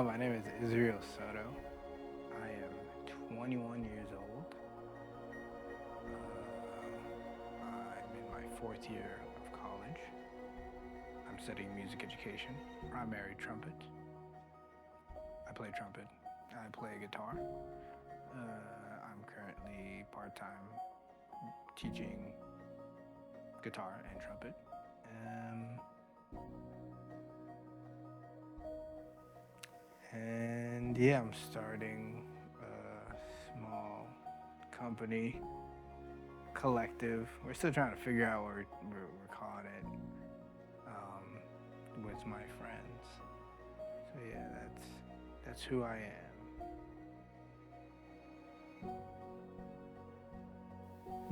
My name is Soto. I am 21 years old. I'm in my fourth year of college. I'm studying music education, primary trumpet. I play trumpet. I play guitar. I'm currently part-time teaching guitar and trumpet. Um, and yeah, I'm starting a small company collective. We're still trying to figure out what we're calling it with my friends. So yeah, that's who I am.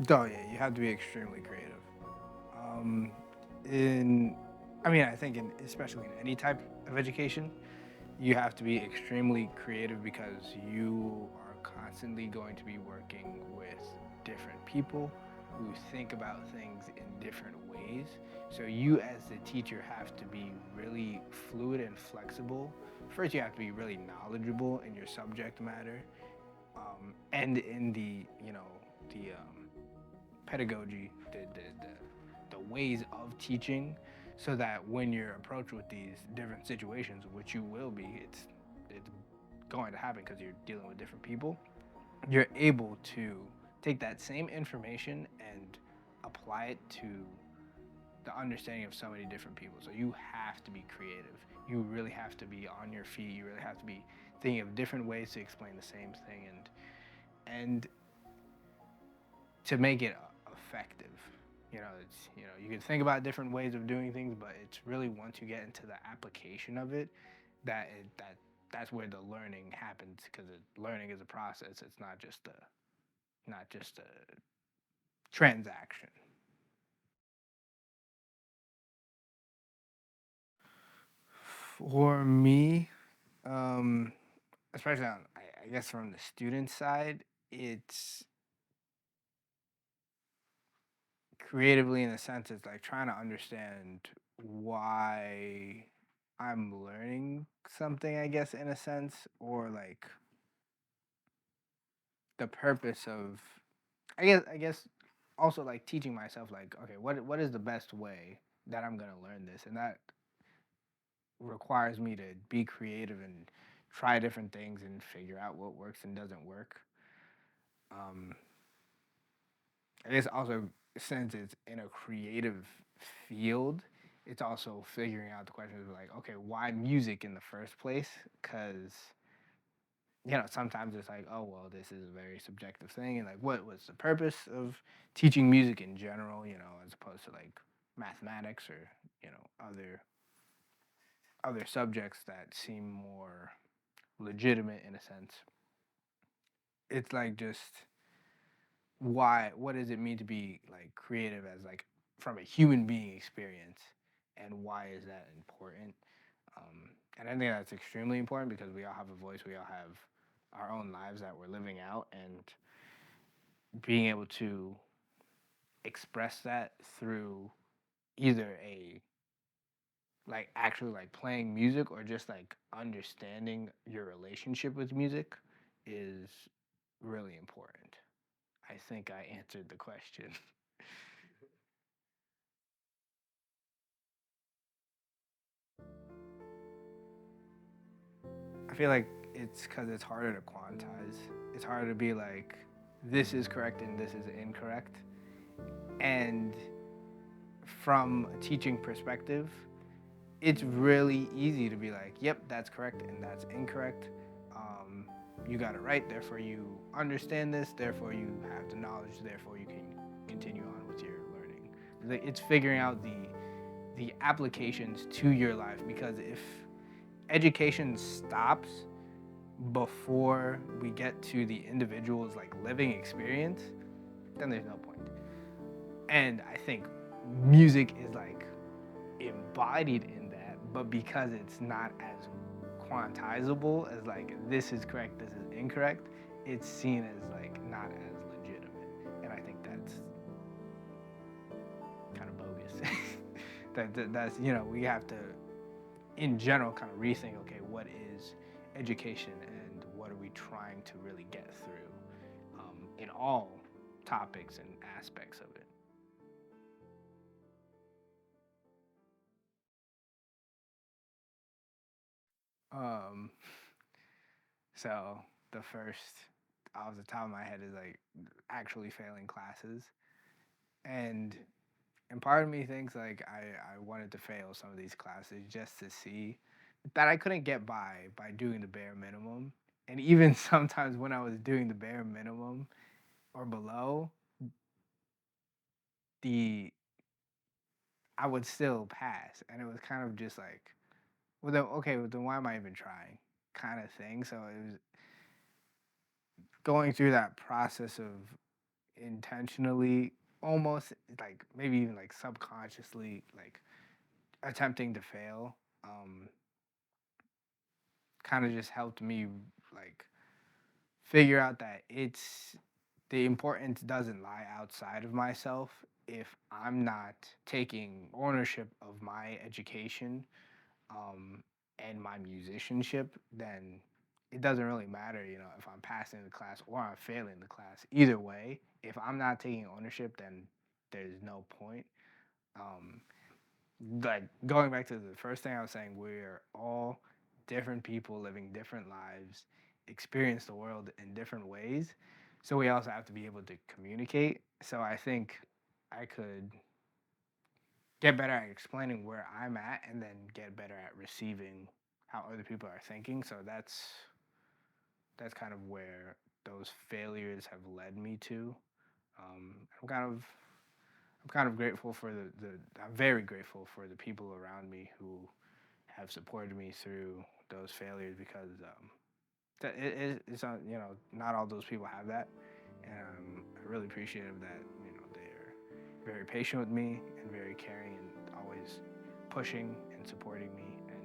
Oh yeah, you have to be extremely creative. Um, in, I think especially in any type of education, you have to be extremely creative because you are constantly going to be working with different people who think about things in different ways. So you as the teacher have to be really fluid and flexible. First, you have to be really knowledgeable in your subject matter, and in the pedagogy, the ways of teaching, so that when you're approached with these different situations, which you will be, it's going to happen because you're dealing with different people. You're able to take that same information and apply it to the understanding of so many different people. So you have to be creative. You really have to be on your feet. You really have to be thinking of different ways to explain the same thing and to make it effective. You can think about different ways of doing things, but it's really once you get into the application of it that's where the learning happens because learning is a process. It's not just a transaction. For me, um, especially I guess from the student side, it's creatively in a sense it's like trying to understand why I'm learning something, I guess, in a sense, or like the purpose of I guess also like teaching myself like, okay, what is the best way that I'm gonna learn this? And that requires me to be creative and try different things and figure out what works and doesn't work. Um, I guess also since it's in a creative field, it's also figuring out the questions of like, okay, why music in the first place? Because sometimes it's like, oh well, this is a very subjective thing, and like, what was the purpose of teaching music in general? As opposed to like mathematics or other subjects that seem more legitimate in a sense. It's like just what does it mean to be like creative as like from a human being experience, and why is that important? And I think that's extremely important because we all have a voice, we all have our own lives that we're living out, and being able to express that through either a like actually like playing music or just like understanding your relationship with music is really important. I think I answered the question. I feel like it's because it's harder to quantize. It's harder to be like, this is correct and this is incorrect. And from a teaching perspective, it's really easy to be like, yep, that's correct and that's incorrect. You got it right, therefore you understand this, therefore you have the knowledge, therefore you can continue on with your learning. It's figuring out the applications to your life, because if education stops before we get to the individual's like living experience, then there's no point. And I think music is like embodied in that, but because it's not as quantizable as like this is correct, this is incorrect, it's seen as like not as legitimate. And I think that's kind of bogus. That's we have to in general kind of rethink, okay, what is education and what are we trying to really get through in all topics and aspects of it. Um, so the first off the top of my head is like actually failing classes, and part of me thinks like I wanted to fail some of these classes just to see that I couldn't get by doing the bare minimum. And even sometimes when I was doing the bare minimum or below, the I would still pass. And it was kind of just like, well then okay, well then why am I even trying? Kind of thing. So it was going through that process of intentionally almost like maybe even like subconsciously like attempting to fail. Kind of just helped me like figure out that it's the importance doesn't lie outside of myself. If I'm not taking ownership of my education um, and my musicianship, then it doesn't really matter, you know, if I'm passing the class or I'm failing the class. Either way, if I'm not taking ownership, then there's no point. Um, like going back to the first thing I was saying, we're all different people living different lives, experience the world in different ways. So we also have to be able to communicate. So I think I could get better at explaining where I'm at and then get better at receiving how other people are thinking. So that's kind of where those failures have led me to. Um, I'm kind of I'm kind of grateful for the I'm very grateful for the people around me who have supported me through those failures because it's not, you know, not all those people have that, and I'm really appreciative that, you know, they're very patient with me and very caring and always pushing and supporting me. And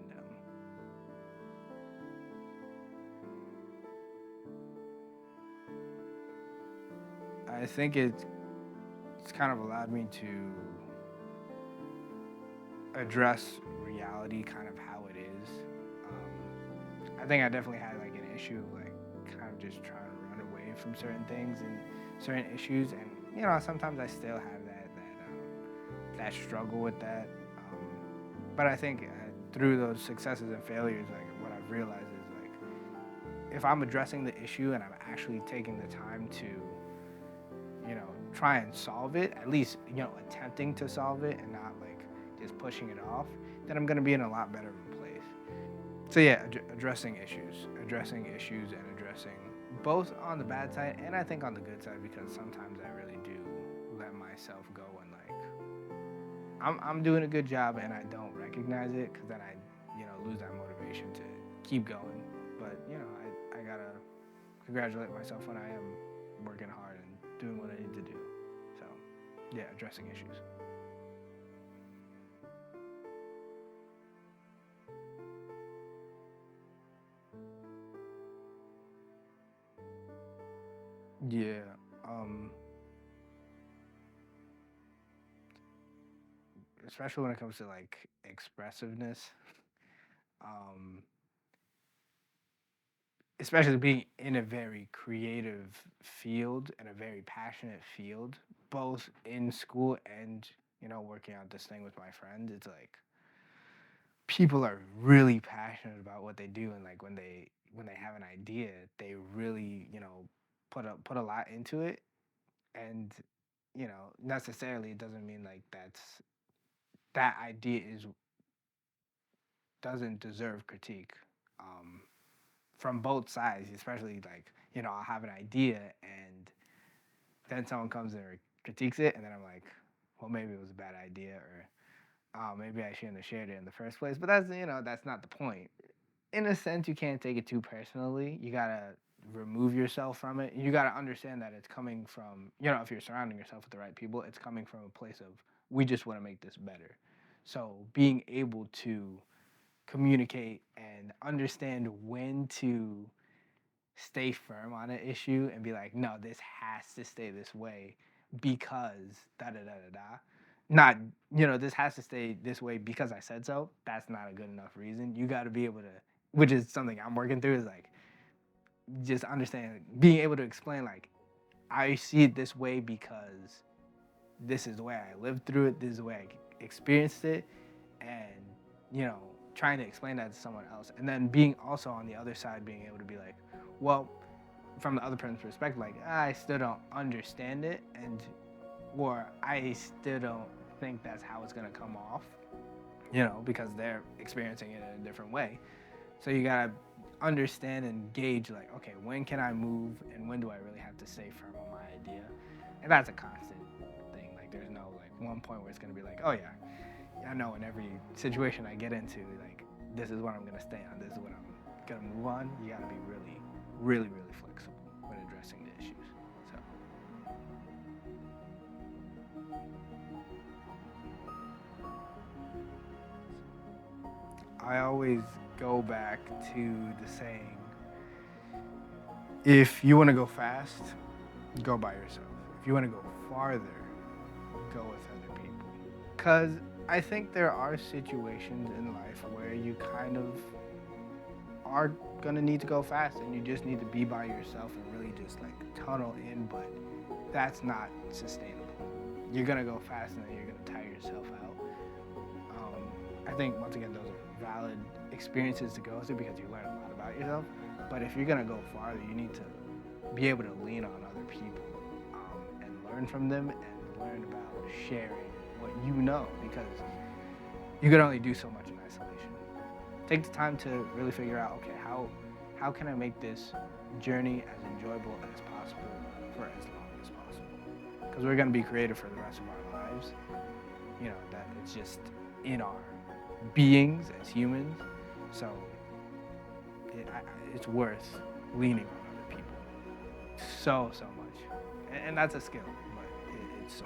I think it's kind of allowed me to address reality kind of how it is. I think I definitely had like an issue of like kind of just trying to run away from certain things and certain issues, and you know sometimes I still have that struggle with that. Um, but I think through those successes and failures, like what I've realized is like if I'm addressing the issue and I'm actually taking the time to, you know, try and solve it, at least, you know, attempting to solve it and not like just pushing it off, then I'm going to be in a lot better of a place. So yeah, addressing issues and addressing both on the bad side and I think on the good side, because sometimes I really do let myself go and like I'm doing a good job and I don't recognize it because then I, you know, lose that motivation to keep going. But you know, I gotta congratulate myself when I am working hard and doing what I need to do. So yeah, addressing issues. Yeah, um, especially when it comes to like expressiveness. Um, Especially being in a very creative field and a very passionate field, both in school and, you know, working out this thing with my friends. It's like people are really passionate about what they do, and like when they have an idea, they really, you know, put a lot into it. And you know, necessarily it doesn't mean like that idea is doesn't deserve critique. Um, from both sides, especially like, you know, I'll have an idea and then someone comes and critiques it, and then I'm like, well, maybe it was a bad idea, or oh, maybe I shouldn't have shared it in the first place. But that's, you know, that's not the point. In a sense, you can't take it too personally. You gotta remove yourself from it. You gotta understand that it's coming from, you know, if you're surrounding yourself with the right people, it's coming from a place of we just want to make this better. So being able to communicate and understand when to stay firm on an issue and be like, no, this has to stay this way because da da da da da. Not, you know, this has to stay this way because I said so. That's not a good enough reason. You got to be able to which is something I'm working through, is like just understanding, being able to explain like I see it this way because this is the way I lived through it, this is the way I experienced it, and you know, trying to explain that to someone else, and then being also on the other side, being able to be like, well, from the other person's perspective, like I still don't understand it, and or I still don't think that's how it's gonna come off, because they're experiencing it in a different way. So you gotta understand and gauge, like, okay, when can I move and when do I really have to stay firm on my idea? And that's a constant thing. Like, there's no like one point where it's gonna be like, oh yeah, I know in every situation I get into, like, this is what I'm gonna stay on, this is what I'm gonna move on. You gotta be really, really, really flexible when addressing the issues. So. I always go back to the saying, if you want to go fast, go by yourself. If you want to go farther, go with other people. Because I think there are situations in life where you kind of are going to need to go fast and you just need to be by yourself and really just like tunnel in, but that's not sustainable. You're going to go fast and then you're going to tire yourself out. I think, once again, those are valid experiences to go through because you learn a lot about yourself. But if you're going to go farther, you need to be able to lean on other people, and learn from them and learn about sharing what you know, because you can only do so much in isolation. Take the time to really figure out, okay, how can I make this journey as enjoyable as possible for as long as possible? Because we're going to be creative for the rest of our lives. That it's just in our beings as humans. So it's worth leaning on other people so much. And that's a skill, but it's so